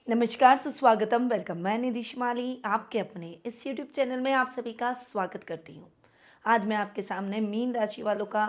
नमस्कार, सुस्वागतम, वेलकम। मैं निधि शिमाली आपके अपने इस यूट्यूब चैनल में आप सभी का स्वागत करती हूँ। आज मैं आपके सामने मीन राशि वालों का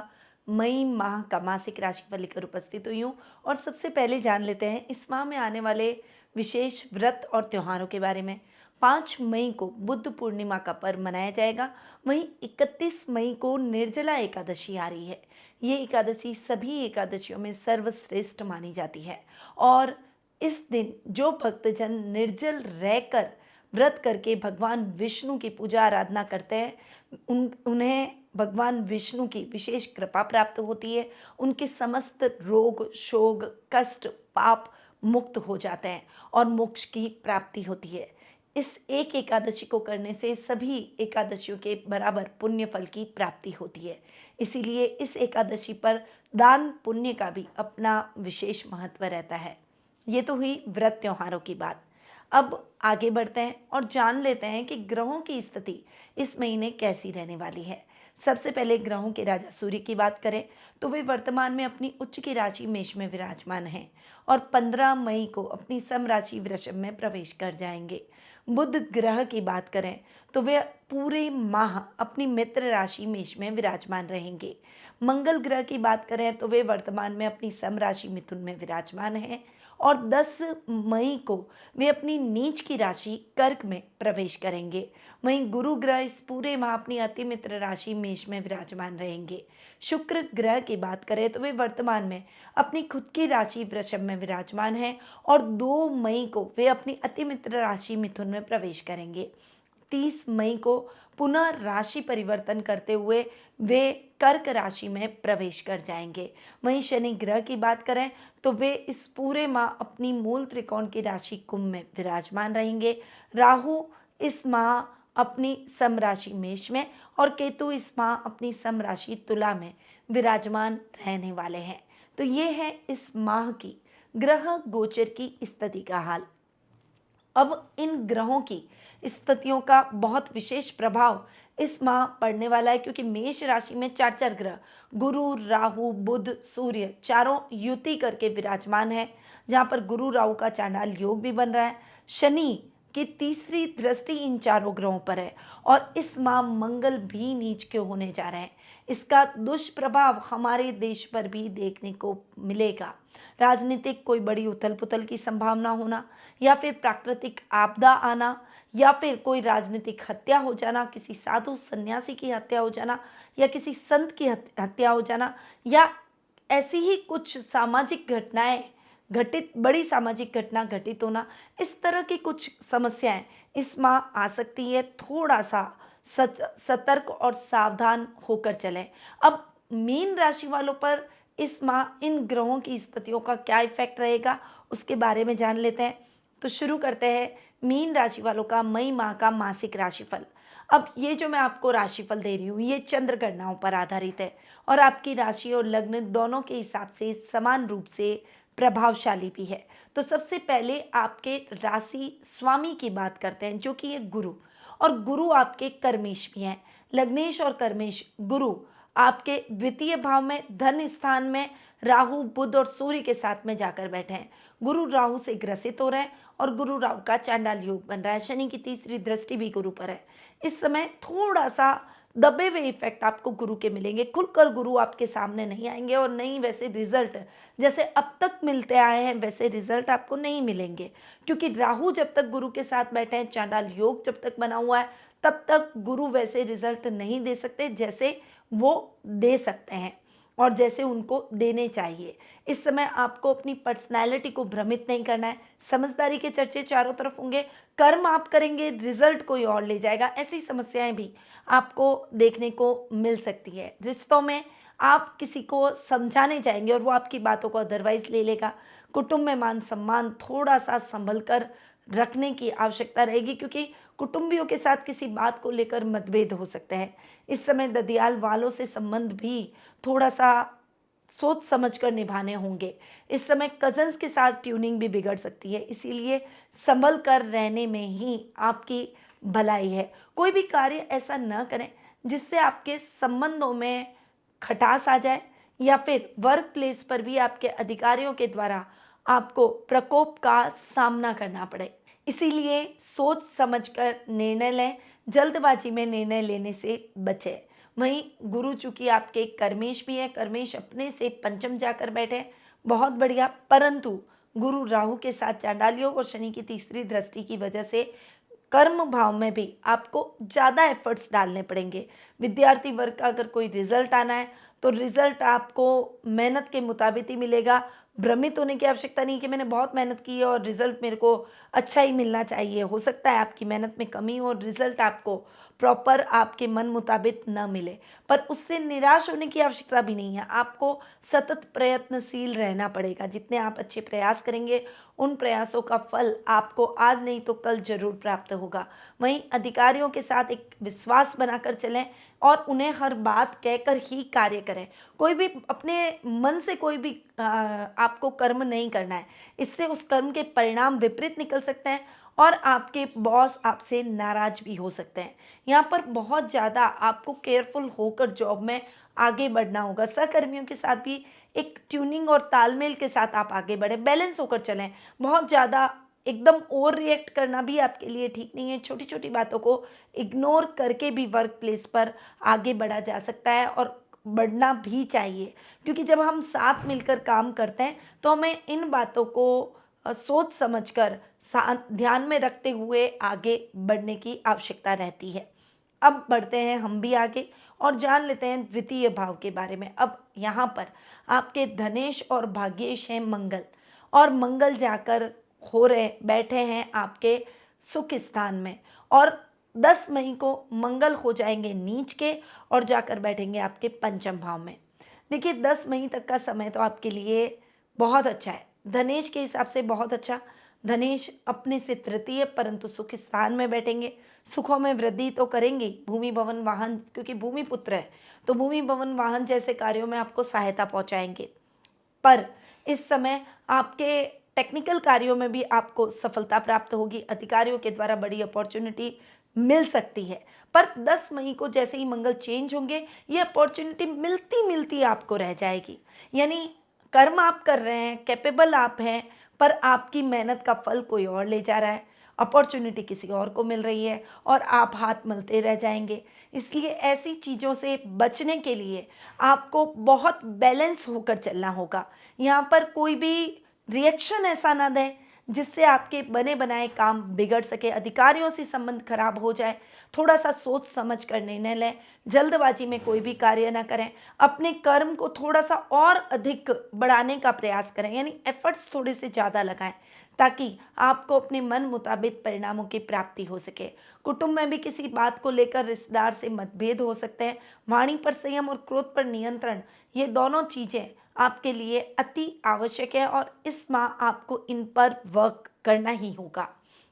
मई माह का मासिक राशिफल लेकर उपस्थित हुई हूँ। और सबसे पहले जान लेते हैं इस माह में आने वाले विशेष व्रत और त्योहारों के बारे में। 5 मई को बुद्ध पूर्णिमा का पर्व मनाया जाएगा। वहीं 31 मई को निर्जला एकादशी आ रही है। ये एकादशी सभी एकादशियों में सर्वश्रेष्ठ मानी जाती है। और इस दिन जो भक्तजन निर्जल रहकर व्रत करके भगवान विष्णु की पूजा आराधना करते हैं उन्हें भगवान विष्णु की विशेष कृपा प्राप्त होती है। उनके समस्त रोग शोक कष्ट पाप मुक्त हो जाते हैं और मोक्ष की प्राप्ति होती है। इस एक एकादशी को करने से सभी एकादशियों के बराबर पुण्य फल की प्राप्ति होती है। इसीलिए इस एकादशी पर दान पुण्य का भी अपना विशेष महत्व रहता है। ये तो हुई व्रत त्योहारों की बात। अब आगे बढ़ते हैं और जान लेते हैं कि ग्रहों की स्थिति इस महीने कैसी रहने वाली है। सबसे पहले ग्रहों के राजा सूर्य की बात करें तो वे वर्तमान में अपनी उच्च की राशि मेष में विराजमान हैं और 15 मई को अपनी सम राशि वृषभ में प्रवेश कर जाएंगे। बुध ग्रह की बात करें तो वे पूरे माह अपनी मित्र राशि मेष में विराजमान रहेंगे। मंगल ग्रह की बात करें तो वे वर्तमान में अपनी सम राशि मिथुन में विराजमान हैं और 10 मई को वे अपनी नीच की राशि कर्क में प्रवेश करेंगे। वहीं गुरु ग्रह इस पूरे माह अपनी अति मित्र राशि मेष में विराजमान रहेंगे। शुक्र ग्रह की बात करें तो वे वर्तमान में अपनी खुद की राशि वृषभ में विराजमान हैं और 2 मई को वे अपनी अति मित्र राशि मिथुन में प्रवेश करेंगे। 30 मई को पुनः राशि परिवर्तन करते हुए वे कर्क राशि में प्रवेश कर जाएंगे। वहीं शनि ग्रह की बात करें तो वे इस पूरे माह अपनी मूल त्रिकोण की राशि कुंभ में विराजमान रहेंगे। राहु इस माह अपनी सम राशि मेष में और केतु इस माह अपनी सम राशि तुला में विराजमान रहने वाले हैं। तो ये है इस माह की ग्रह गोचर की स्थिति का हाल। अब इन ग्रहों की स्थितियों का बहुत विशेष प्रभाव इस माह पड़ने वाला है, क्योंकि मेष राशि में चार ग्रह गुरु राहु बुध सूर्य चारों युति करके विराजमान है। जहां पर गुरु राहु का चांडाल योग भी बन रहा है। शनि की तीसरी दृष्टि इन चारों ग्रहों पर है और इस माह मंगल भी नीच के होने जा रहे हैं। इसका दुष्प्रभाव हमारे देश पर भी देखने को मिलेगा। राजनीतिक कोई बड़ी उथल पुथल की संभावना होना या फिर प्राकृतिक आपदा आना या फिर कोई राजनीतिक हत्या हो जाना, किसी साधु सन्यासी की हत्या हो जाना या किसी संत की हत्या हो जाना या ऐसी ही कुछ सामाजिक घटनाएं घटित बड़ी सामाजिक घटना घटित होना, इस तरह की कुछ समस्याएं इस माह आ सकती है। थोड़ा सा सतर्क और सावधान होकर चलें। अब मीन राशि वालों पर इस माह इन ग्रहों की स्थितियों का क्या इफेक्ट रहेगा उसके बारे में जान लेते हैं। तो शुरू करते हैं मीन राशि वालों का मई माह का मासिक राशिफल। अब ये जो मैं आपको राशिफल दे रही हूँ ये चंद्र गणनाओं पर आधारित है और आपकी राशि और लग्न दोनों के हिसाब से समान रूप से प्रभावशाली भी है। तो सबसे पहले आपके राशि स्वामी की बात करते हैं जो कि ये गुरु, और गुरु आपके कर्मेश भी हैं। लग्नेश और कर्मेश गुरु आपके द्वितीय भाव में धन स्थान में राहु बुध और सूर्य के साथ में जाकर बैठे हैं। गुरु राहु से ग्रसित हो रहे हैं और गुरु राहु का चांडाल योग बन रहा है। शनि की तीसरी दृष्टि भी गुरु पर है। इस समय थोड़ा सा दबे हुए इफेक्ट आपको गुरु के मिलेंगे। खुलकर गुरु आपके सामने नहीं आएंगे और नहीं वैसे रिजल्ट जैसे अब तक मिलते आए हैं वैसे रिजल्ट आपको नहीं मिलेंगे, क्योंकि राहु जब तक गुरु के साथ बैठे हैं, चांडाल योग जब तक बना हुआ है, तब तक गुरु वैसे रिजल्ट नहीं दे सकते जैसे वो दे सकते हैं और जैसे उनको देने चाहिए। इस समय आपको अपनी पर्सनैलिटी को भ्रमित नहीं करना है। समझदारी के चर्चे चारों तरफ होंगे। कर्म आप करेंगे, रिजल्ट कोई और ले जाएगा। ऐसी समस्याएं भी आपको देखने को मिल सकती है। रिश्तों में आप किसी को समझाने जाएंगे और वो आपकी बातों को अदरवाइज ले लेगा। कुटुंब में मान सम्मान थोड़ा सा संभल कर रखने की आवश्यकता रहेगी, क्योंकि कुटुंबियों के साथ किसी बात को लेकर मतभेद हो सकते हैं। इस समय ददियाल वालों से संबंध भी थोड़ा सा सोच समझ कर निभाने होंगे। इस समय कजन्स के साथ ट्यूनिंग भी बिगड़ सकती है, इसीलिए संभल कर रहने में ही आपकी भलाई है। कोई भी कार्य ऐसा न करें जिससे आपके संबंधों में खटास आ जाए या फिर वर्क प्लेस पर भी आपके अधिकारियों के द्वारा आपको प्रकोप का सामना करना पड़े। इसीलिए सोच समझकर निर्णय लें, जल्दबाजी में निर्णय लेने से बचें। वहीं गुरु चूँकि आपके कर्मेश भी हैं, कर्मेश अपने से पंचम जाकर बैठे, बहुत बढ़िया, परंतु गुरु राहु के साथ चांडाल योग और शनि की तीसरी दृष्टि की वजह से कर्म भाव में भी आपको ज़्यादा एफर्ट्स डालने पड़ेंगे। विद्यार्थी वर्ग का अगर कोई रिजल्ट आना है तो रिजल्ट आपको मेहनत के मुताबिक ही मिलेगा। भ्रमित होने की आवश्यकता नहीं कि मैंने बहुत मेहनत की है और रिजल्ट मेरे को अच्छा ही मिलना चाहिए। हो सकता है आपकी मेहनत में कमी हो और रिजल्ट आपको प्रॉपर आपके मन मुताबिक न मिले, पर उससे निराश होने की आवश्यकता भी नहीं है। आपको सतत प्रयत्नशील रहना पड़ेगा। जितने आप अच्छे प्रयास करेंगे उन प्रयासों का फल आपको आज नहीं तो कल जरूर प्राप्त होगा। वहीं अधिकारियों के साथ एक विश्वास बनाकर चलें और उन्हें हर बात कहकर ही कार्य करें। कोई भी अपने मन से कोई भी आपको कर्म नहीं करना है, इससे उस कर्म के परिणाम विपरीत निकल सकते हैं और आपके बॉस आपसे नाराज भी हो सकते हैं। यहाँ पर बहुत ज़्यादा आपको केयरफुल होकर जॉब में आगे बढ़ना होगा। सहकर्मियों के साथ भी एक ट्यूनिंग और तालमेल के साथ आप आगे बढ़ें, बैलेंस होकर चलें। बहुत ज़्यादा एकदम ओवर रिएक्ट करना भी आपके लिए ठीक नहीं है। छोटी छोटी बातों को इग्नोर करके भी वर्क प्लेस पर आगे बढ़ा जा सकता है और बढ़ना भी चाहिए, क्योंकि जब हम साथ मिलकर काम करते हैं तो हमें इन बातों को सोच समझकर ध्यान में रखते हुए आगे बढ़ने की आवश्यकता रहती है। अब बढ़ते हैं हम भी आगे और जान लेते हैं द्वितीय भाव के बारे में। अब यहाँ पर आपके धनेश और भाग्येश हैं मंगल, और मंगल जाकर हो रहे बैठे हैं आपके सुख स्थान में, और 10 मई को मंगल हो जाएंगे नीच के और जाकर बैठेंगे आपके पंचम भाव में। देखिए 10 मई तक का समय तो आपके लिए बहुत अच्छा है, धनेश के हिसाब से बहुत अच्छा। धनेश अपने से तृतीय परंतु सुख स्थान में बैठेंगे, सुखों में वृद्धि तो करेंगे। भूमि भवन वाहन, क्योंकि भूमि पुत्र है तो भूमि भवन वाहन जैसे कार्यों में आपको सहायता पहुंचाएंगे। पर इस समय आपके टेक्निकल कार्यों में भी आपको सफलता प्राप्त होगी। अधिकारियों के द्वारा बड़ी अपॉर्चुनिटी मिल सकती है, पर 10 मई को जैसे ही मंगल चेंज होंगे ये अपॉर्चुनिटी मिलती मिलती आपको रह जाएगी। यानी कर्म आप कर रहे हैं, कैपेबल आप हैं, पर आपकी मेहनत का फल कोई और ले जा रहा है, अपॉर्चुनिटी किसी और को मिल रही है और आप हाथ मलते रह जाएंगे। इसलिए ऐसी चीज़ों से बचने के लिए आपको बहुत बैलेंस होकर चलना होगा। यहाँ पर कोई भी रिएक्शन ऐसा ना दें जिससे आपके बने बनाए काम बिगड़ सके, अधिकारियों से संबंध खराब हो जाए। थोड़ा सा सोच समझ कर निर्णय लें, जल्दबाजी में कोई भी कार्य ना करें। अपने कर्म को थोड़ा सा और अधिक बढ़ाने का प्रयास करें, यानी एफर्ट्स थोड़े से ज़्यादा लगाएं ताकि आपको अपने मन मुताबिक परिणामों की प्राप्ति हो सके। कुटुंब में भी किसी बात को लेकर रिश्तेदार से मतभेद हो सकते हैं। वाणी पर संयम और क्रोध पर नियंत्रण, ये दोनों चीज़ें आपके लिए अति आवश्यक है और इस माह आपको इन पर वर्क करना ही होगा।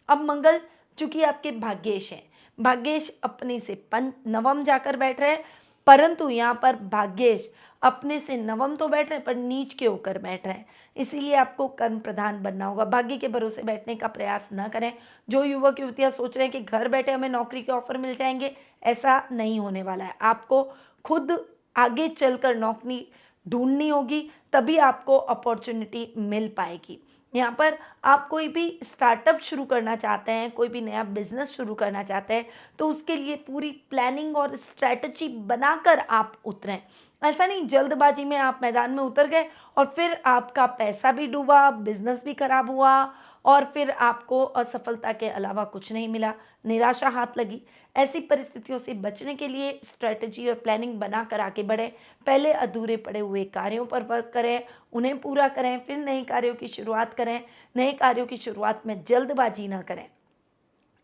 अब मंगल चूंकि आपके भाग्येश हैं, भाग्येश अपने से नवम जाकर बैठ रहे हैं, परंतु यहाँ पर भाग्येश अपने से नवम तो बैठ रहे हैं पर नीच के होकर बैठ रहे हैं। इसीलिए आपको कर्म प्रधान बनना होगा। भाग्य के भरोसे बैठने का प्रयास न करें। जो युवक युवतियां सोच रहे हैं कि घर बैठे हमें नौकरी के ऑफर मिल जाएंगे, ऐसा नहीं होने वाला है। आपको खुद आगे चलकर नौकरी ढूंढनी होगी, तभी आपको अपॉर्चुनिटी मिल पाएगी। यहाँ पर आप कोई भी स्टार्टअप शुरू करना चाहते हैं, कोई भी नया बिजनेस शुरू करना चाहते हैं, तो उसके लिए पूरी प्लानिंग और स्ट्रैटेजी बनाकर आप उतरें। ऐसा नहीं जल्दबाजी में आप मैदान में उतर गए और फिर आपका पैसा भी डूबा, बिजनेस भी खराब हुआ और फिर आपको असफलता के अलावा कुछ नहीं मिला, निराशा हाथ लगी। ऐसी परिस्थितियों से बचने के लिए स्ट्रैटेजी और प्लानिंग बनाकर आगे बढ़ें। पहले अधूरे पड़े हुए कार्यों पर वर्क करें, उन्हें पूरा करें, फिर नए कार्यों की शुरुआत करें। नए कार्यों की शुरुआत में जल्दबाजी ना करें।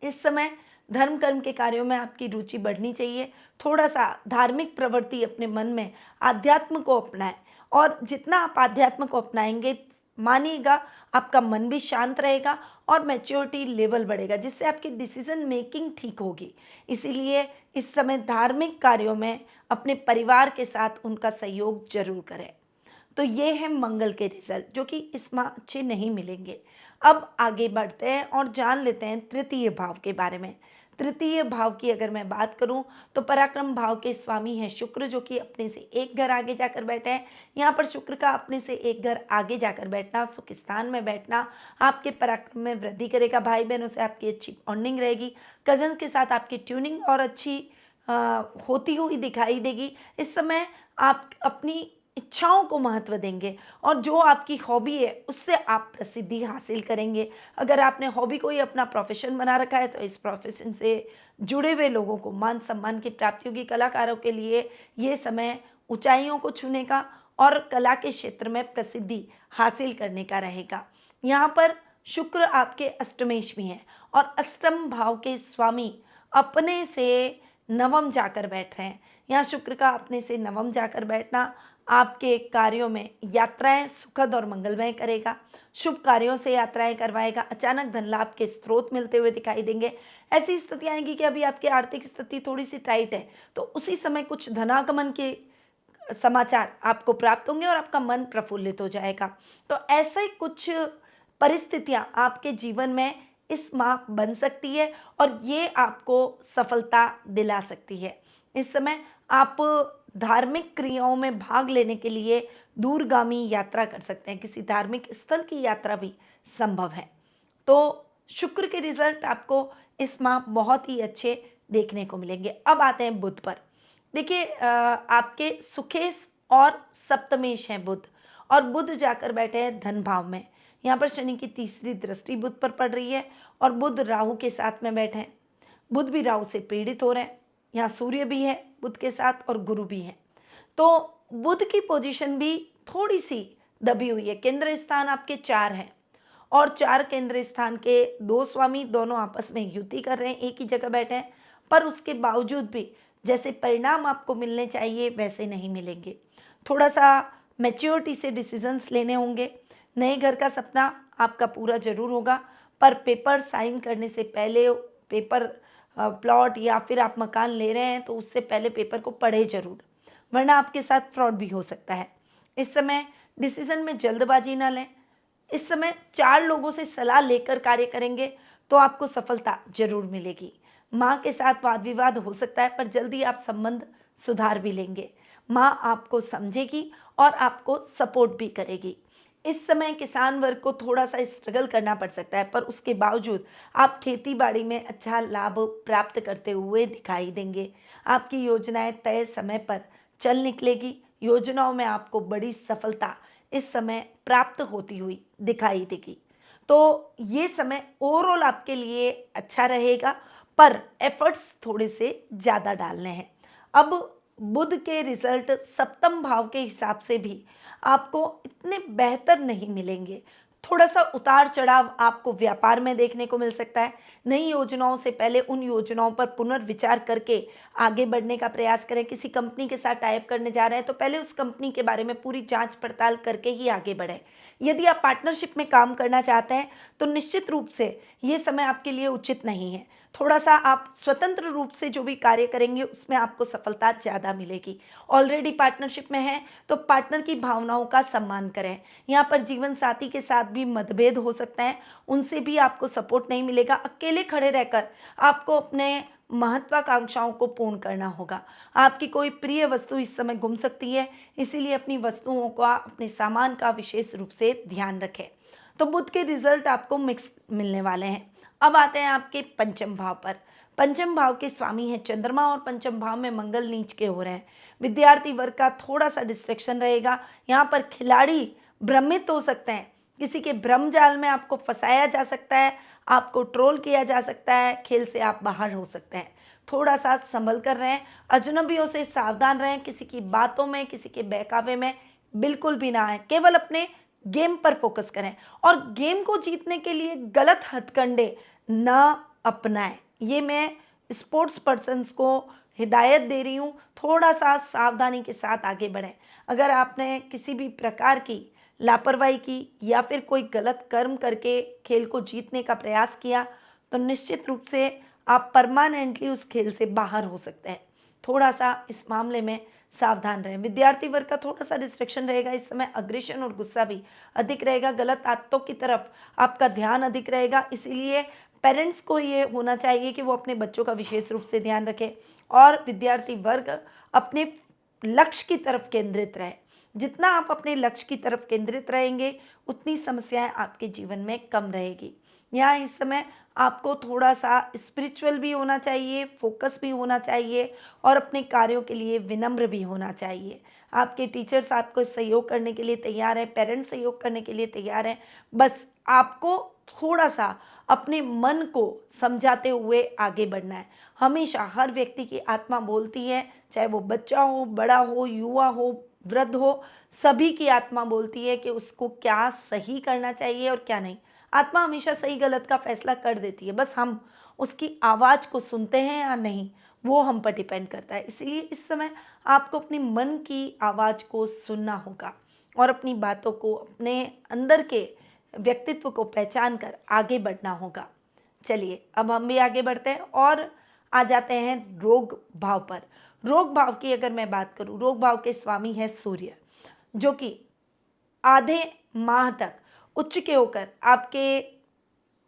इस समय धर्म कर्म के कार्यों में आपकी रुचि बढ़नी चाहिए। थोड़ा सा धार्मिक प्रवृत्ति अपने मन में, आध्यात्म को अपनाएं, और जितना आप आध्यात्म को अपनाएंगे मानिएगा आपका मन भी शांत रहेगा और मैच्योरिटी लेवल बढ़ेगा, जिससे आपकी डिसीजन मेकिंग ठीक होगी। इसीलिए इस समय धार्मिक कार्यों में अपने परिवार के साथ उनका सहयोग जरूर करें। तो ये है मंगल के रिजल्ट जो कि इस माह अच्छे नहीं मिलेंगे। अब आगे बढ़ते हैं और जान लेते हैं तृतीय भाव के बारे में। तृतीय भाव की अगर मैं बात करूं तो पराक्रम भाव के स्वामी हैं शुक्र, जो कि अपने से एक घर आगे जाकर बैठे हैं। यहाँ पर शुक्र का अपने से एक घर आगे जाकर बैठना, सुख स्थान में बैठना आपके पराक्रम में वृद्धि करेगा। भाई बहनों से आपकी अच्छी बॉन्डिंग रहेगी। कजन्स के साथ आपकी ट्यूनिंग और अच्छी होती हुई दिखाई देगी। इस समय आप अपनी इच्छाओं को महत्व देंगे और जो आपकी हॉबी है उससे आप प्रसिद्धि हासिल करेंगे। अगर आपने हॉबी को ही अपना प्रोफेशन बना रखा है तो इस प्रोफेशन से जुड़े हुए लोगों को मान सम्मान की प्राप्ति होगी। कलाकारों के लिए ये समय ऊंचाइयों को छूने का और कला के क्षेत्र में प्रसिद्धि हासिल करने का रहेगा। यहाँ पर शुक्र आपके अष्टमेश भी हैं और अष्टम भाव के स्वामी अपने से नवम जाकर बैठ रहे हैं। यहाँ शुक्र का अपने से नवम जाकर बैठना आपके कार्यों में यात्राएं सुखद और मंगलमय करेगा। शुभ कार्यों से यात्राएं करवाएगा। अचानक धन लाभ के स्रोत मिलते हुए दिखाई देंगे। ऐसी स्थिति आएगी कि अभी आपकी आर्थिक स्थिति थोड़ी सी टाइट है तो उसी समय कुछ धनागमन के समाचार आपको प्राप्त होंगे और आपका मन प्रफुल्लित हो जाएगा। तो ऐसे कुछ परिस्थितियां आपके जीवन में इस माह बन सकती है और ये आपको सफलता दिला सकती है। इस समय आप धार्मिक क्रियाओं में भाग लेने के लिए दूरगामी यात्रा कर सकते हैं। किसी धार्मिक स्थल की यात्रा भी संभव है। तो शुक्र के रिजल्ट आपको इस माह बहुत ही अच्छे देखने को मिलेंगे। अब आते हैं बुध पर। देखिए आपके सुखेश और सप्तमेश हैं बुध, और बुध जाकर बैठे हैं धन भाव में। यहाँ पर शनि की तीसरी दृष्टि बुध पर पड़ रही है और बुध राहु के साथ में बैठे हैं। बुध भी राहु से पीड़ित हो रहे हैं। यहाँ सूर्य भी है बुध के साथ और गुरु भी है। तो बुध की पोजीशन भी थोड़ी सी दबी हुई है। केंद्र स्थान आपके 4 हैं और 4 केंद्र स्थान के 2 स्वामी दोनों आपस में युति कर रहे हैं, एक ही जगह बैठे हैं, पर उसके बावजूद भी जैसे परिणाम आपको मिलने चाहिए वैसे नहीं मिलेंगे। थोड़ा सा मैच्योरिटी से डिसीजंस लेने होंगे। नए घर का सपना आपका पूरा जरूर होगा, पर पेपर साइन करने से पहले, पेपर प्लॉट या फिर आप मकान ले रहे हैं तो उससे पहले पेपर को पढ़े जरूर, वरना आपके साथ फ्रॉड भी हो सकता है। इस समय डिसीजन में जल्दबाजी ना लें। इस समय 4 लोगों से सलाह लेकर कार्य करेंगे तो आपको सफलता जरूर मिलेगी। माँ के साथ वाद विवाद हो सकता है पर जल्दी आप संबंध सुधार भी लेंगे। माँ आपको समझेगी और आपको सपोर्ट भी करेगी। इस समय किसान वर्ग को थोड़ा सा स्ट्रगल करना पड़ सकता है, पर उसके बावजूद आप खेती बाड़ी में अच्छा लाभ प्राप्त करते हुए दिखाई देंगे। आपकी योजनाएं तय समय पर चल निकलेगी। योजनाओं में आपको बड़ी सफलता इस समय प्राप्त होती हुई दिखाई देगी। तो ये समय ओवरऑल आपके लिए अच्छा रहेगा, पर एफर्ट्स थोड़े से ज़्यादा डालने हैं। अब बुध के रिजल्ट सप्तम भाव के हिसाब से भी आपको इतने बेहतर नहीं मिलेंगे। थोड़ा सा उतार चढ़ाव आपको व्यापार में देखने को मिल सकता है। नई योजनाओं से पहले उन योजनाओं पर पुनर्विचार करके आगे बढ़ने का प्रयास करें। किसी कंपनी के साथ टाई अप करने जा रहे हैं तो पहले उस कंपनी के बारे में पूरी जांच पड़ताल करके ही आगे बढ़ें। यदि आप पार्टनरशिप में काम करना चाहते हैं तो निश्चित रूप से ये समय आपके लिए उचित नहीं है। थोड़ा सा आप स्वतंत्र रूप से जो भी कार्य करेंगे उसमें आपको सफलता ज़्यादा मिलेगी। ऑलरेडी पार्टनरशिप में हैं तो पार्टनर की भावनाओं का सम्मान करें। यहाँ पर जीवन साथी के साथ भी मतभेद हो सकता है, उनसे भी आपको सपोर्ट नहीं मिलेगा। अकेले खड़े रहकर आपको अपने महत्वाकांक्षाओं को पूर्ण करना होगा। आपकी कोई प्रिय वस्तु इस समय गुम सकती है, इसीलिए अपनी वस्तुओं का, अपने सामान का विशेष रूप से ध्यान रखें। तो बुध के रिजल्ट आपको मिक्स मिलने वाले हैं। अब आते हैं आपके पंचम भाव पर। पंचम भाव के स्वामी हैं चंद्रमा और पंचम भाव में मंगल नीच के हो रहे हैं। विद्यार्थी वर्ग का थोड़ा सा डिस्ट्रैक्शन रहेगा। यहाँ पर खिलाड़ी भ्रमित हो सकते हैं, किसी के भ्रम जाल में आपको फंसाया जा सकता है, आपको ट्रोल किया जा सकता है, खेल से आप बाहर हो सकते हैं। थोड़ा सा संभल कर रहें, अजनबियों से सावधान रहें, किसी की बातों में, किसी के बहकावे में बिल्कुल भी ना आए। केवल अपने गेम पर फोकस करें और गेम को जीतने के लिए गलत हथकंडे ना अपनाएं। ये मैं स्पोर्ट्स पर्सन्स को हिदायत दे रही हूँ। थोड़ा सा सावधानी के साथ आगे बढ़ें। अगर आपने किसी भी प्रकार की लापरवाही की या फिर कोई गलत कर्म करके खेल को जीतने का प्रयास किया तो निश्चित रूप से आप परमानेंटली उस खेल से बाहर हो सकते हैं। थोड़ा सा इस मामले में सावधान रहें। विद्यार्थी वर्ग का थोड़ा सा डिस्ट्रैक्शन रहेगा। इस समय अग्रेशन और गुस्सा भी अधिक रहेगा। गलत आदतों की तरफ आपका ध्यान अधिक रहेगा, इसीलिए पेरेंट्स को ये होना चाहिए कि वो अपने बच्चों का विशेष रूप से ध्यान रखें और विद्यार्थी वर्ग अपने लक्ष्य की तरफ केंद्रित रहे। जितना आप अपने लक्ष्य की तरफ केंद्रित रहेंगे उतनी समस्याएं आपके जीवन में कम रहेगी। यहाँ इस समय आपको थोड़ा सा स्पिरिचुअल भी होना चाहिए, फोकस भी होना चाहिए और अपने कार्यों के लिए विनम्र भी होना चाहिए। आपके टीचर्स आपको सहयोग करने के लिए तैयार हैं, पेरेंट्स सहयोग करने के लिए तैयार हैं। बस आपको थोड़ा सा अपने मन को समझाते हुए आगे बढ़ना है। हमेशा हर व्यक्ति की आत्मा बोलती है, चाहे वो बच्चा हो, बड़ा हो, युवा हो, वृद्ध हो, सभी की आत्मा बोलती है कि उसको क्या सही करना चाहिए और क्या नहीं। आत्मा हमेशा सही गलत का फैसला कर देती है, बस हम उसकी आवाज़ को सुनते हैं या नहीं, वो हम पर डिपेंड करता है। इसीलिए इस समय आपको अपने मन की आवाज़ को सुनना होगा और अपनी बातों को, अपने अंदर के व्यक्तित्व को पहचान कर आगे बढ़ना होगा। चलिए अब हम भी आगे बढ़ते हैं और आ जाते हैं रोग भाव पर। रोग भाव की अगर मैं बात करूं, रोग भाव के स्वामी है सूर्य, जो कि आधे माह तक उच्च के होकर आपके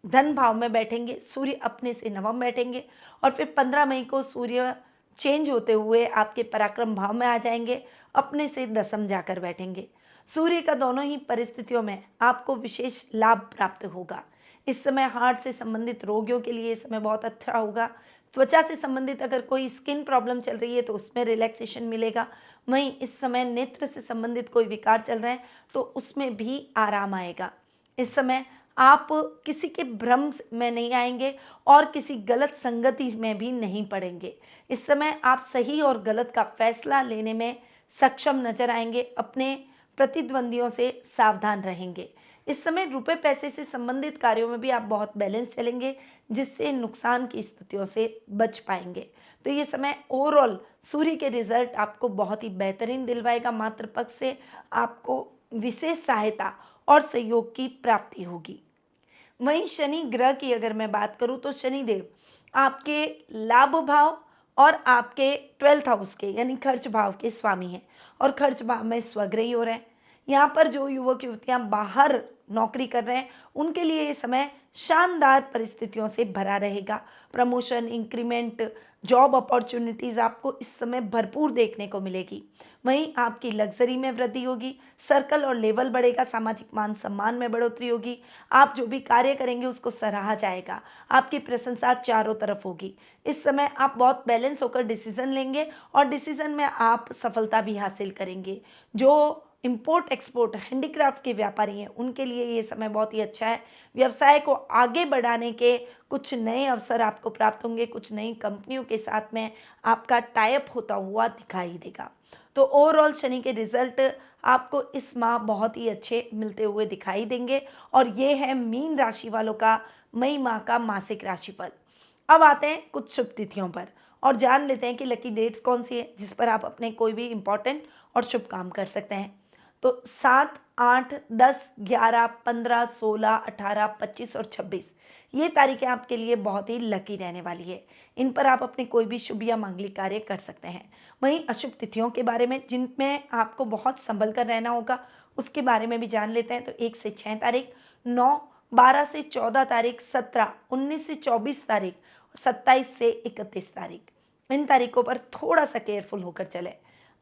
धन भाव में बैठेंगे। सूर्य अपने से नवम बैठेंगे और फिर 15 मई को सूर्य चेंज होते हुए आपके पराक्रम भाव में आ जाएंगे, अपने से दसम जाकर बैठेंगे। सूर्य का दोनों ही परिस्थितियों में आपको विशेष लाभ प्राप्त होगा। इस समय हार्ट से संबंधित रोगियों के लिए समय बहुत अच्छा होगा। त्वचा से संबंधित अगर कोई स्किन प्रॉब्लम चल रही है तो उसमें रिलैक्सेशन मिलेगा। वहीं इस समय नेत्र से संबंधित कोई विकार चल रहे हैं तो उसमें भी आराम आएगा। इस समय आप किसी के भ्रम में नहीं आएंगे और किसी गलत संगति में भी नहीं पड़ेंगे। इस समय आप सही और गलत का फैसला लेने में सक्षम नजर आएंगे। अपने प्रतिद्वंदियों से सावधान रहेंगे। इस समय रुपए पैसे से संबंधित कार्यों में भी आप बहुत बैलेंस चलेंगे, जिससे नुकसान की स्थितियों से बच पाएंगे। तो ये समय ओवरऑल सूर्य के रिजल्ट आपको बहुत ही बेहतरीन दिलवाएगा। मातृ पक्ष से आपको विशेष सहायता और सहयोग की प्राप्ति होगी। वहीं शनि ग्रह की अगर मैं बात करूं तो शनिदेव आपके लाभ भाव और आपके 12th हाउस के यानी खर्च भाव के स्वामी हैं और खर्च भाव में स्वग्रही हो रहे हैं। यहाँ पर जो युवक युवतियां बाहर नौकरी कर रहे हैं उनके लिए ये समय शानदार परिस्थितियों से भरा रहेगा। प्रमोशन, इंक्रीमेंट, जॉब अपॉर्चुनिटीज आपको इस समय भरपूर देखने को मिलेगी। वहीं आपकी लग्जरी में वृद्धि होगी, सर्कल और लेवल बढ़ेगा, सामाजिक मान सम्मान में बढ़ोतरी होगी। आप जो भी कार्य करेंगे उसको सराहा जाएगा, आपकी प्रशंसा चारों तरफ होगी। इस समय आप बहुत बैलेंस होकर डिसीजन लेंगे और डिसीजन में आप सफलता भी हासिल करेंगे। जो इंपोर्ट एक्सपोर्ट हैंडीक्राफ्ट के व्यापारी हैं उनके लिए ये समय बहुत ही अच्छा है। व्यवसाय को आगे बढ़ाने के कुछ नए अवसर आपको प्राप्त होंगे। कुछ नई कंपनियों के साथ में आपका टाई अप होता हुआ दिखाई देगा। तो ओवरऑल शनि के रिजल्ट आपको इस माह बहुत ही अच्छे मिलते हुए दिखाई देंगे और ये है मीन राशि वालों का मई माह का मासिक राशिफल। अब आते हैं कुछ शुभ तिथियों पर और जान लेते हैं कि लकी डेट्स कौन सी है जिस पर आप अपने कोई भी इंपॉर्टेंट और शुभ काम कर सकते हैं। तो 7, 8, 10, 11, 15, 16, 18, 25 और 26 ये तारीखें आपके लिए बहुत ही लकी रहने वाली है। इन पर आप अपने कोई भी शुभ या मांगलिक कार्य कर सकते हैं। वहीं अशुभ तिथियों के बारे में जिनमें आपको बहुत संभल कर रहना होगा उसके बारे में भी जान लेते हैं। तो 1 से 6 तारीख, 9, 12 से 14 तारीख, 17, 19 से 24 तारीख, 27 से 31 तारीख, इन तारीखों पर थोड़ा सा केयरफुल होकर चले।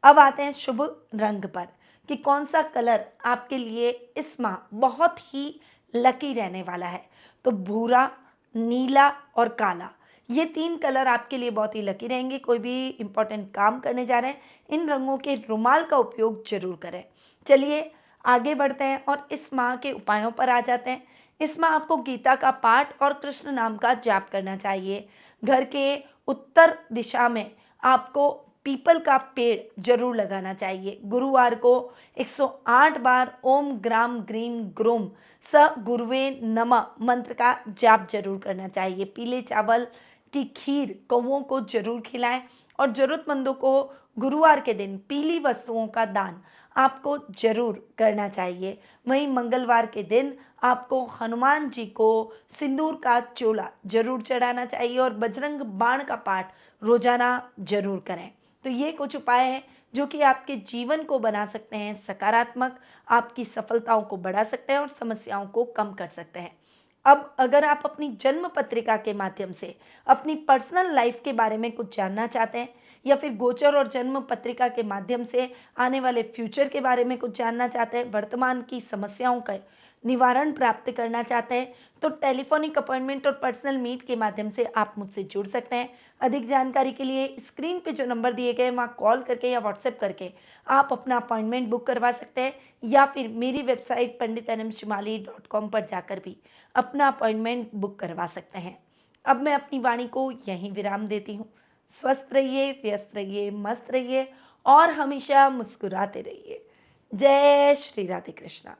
अब आते हैं शुभ रंग पर कि कौन सा कलर आपके लिए इस माह बहुत ही लकी रहने वाला है। तो भूरा, नीला और काला, ये 3 कलर आपके लिए बहुत ही लकी रहेंगे। कोई भी इंपॉर्टेंट काम करने जा रहे हैं इन रंगों के रुमाल का उपयोग जरूर करें। चलिए आगे बढ़ते हैं और इस माह के उपायों पर आ जाते हैं। इस माह आपको गीता का पाठ और कृष्ण नाम का जाप करना चाहिए। घर के उत्तर दिशा में आपको पीपल का पेड़ जरूर लगाना चाहिए। गुरुवार को 108 बार ओम ग्राम ग्रीम ग्रोम स गुरुवे नमः मंत्र का जाप जरूर करना चाहिए। पीले चावल की खीर कौओं को जरूर खिलाएं और जरूरतमंदों को गुरुवार के दिन पीली वस्तुओं का दान आपको जरूर करना चाहिए। वहीं मंगलवार के दिन आपको हनुमान जी को सिंदूर का चोला जरूर चढ़ाना चाहिए और बजरंग बाण का पाठ रोजाना जरूर करें। तो ये कुछ उपाय हैं जो कि आपके जीवन को बना सकते हैं सकारात्मक, आपकी सफलताओं को बढ़ा सकते हैं और समस्याओं को कम कर सकते हैं। अब अगर आप अपनी जन्म पत्रिका के माध्यम से अपनी पर्सनल लाइफ के बारे में कुछ जानना चाहते हैं या फिर गोचर और जन्म पत्रिका के माध्यम से आने वाले फ्यूचर के बारे में कुछ जानना चाहते हैं, वर्तमान की समस्याओं का निवारण प्राप्त करना चाहते हैं, तो टेलीफोनिक अपॉइंटमेंट और पर्सनल मीट के माध्यम से आप मुझसे जुड़ सकते हैं। अधिक जानकारी के लिए स्क्रीन पे जो नंबर दिए गए हैं वहाँ कॉल करके या व्हाट्सएप करके आप अपना अपॉइंटमेंट बुक करवा सकते हैं, या फिर मेरी वेबसाइट pandit.nmshimali.com पर जाकर भी अपना अपॉइंटमेंट बुक करवा सकते हैं। अब मैं अपनी वाणी को यहीं विराम देती हूँ। स्वस्थ रहिए, व्यस्त रहिए, मस्त रहिए और हमेशा मुस्कुराते रहिए। जय श्री राधे कृष्णा।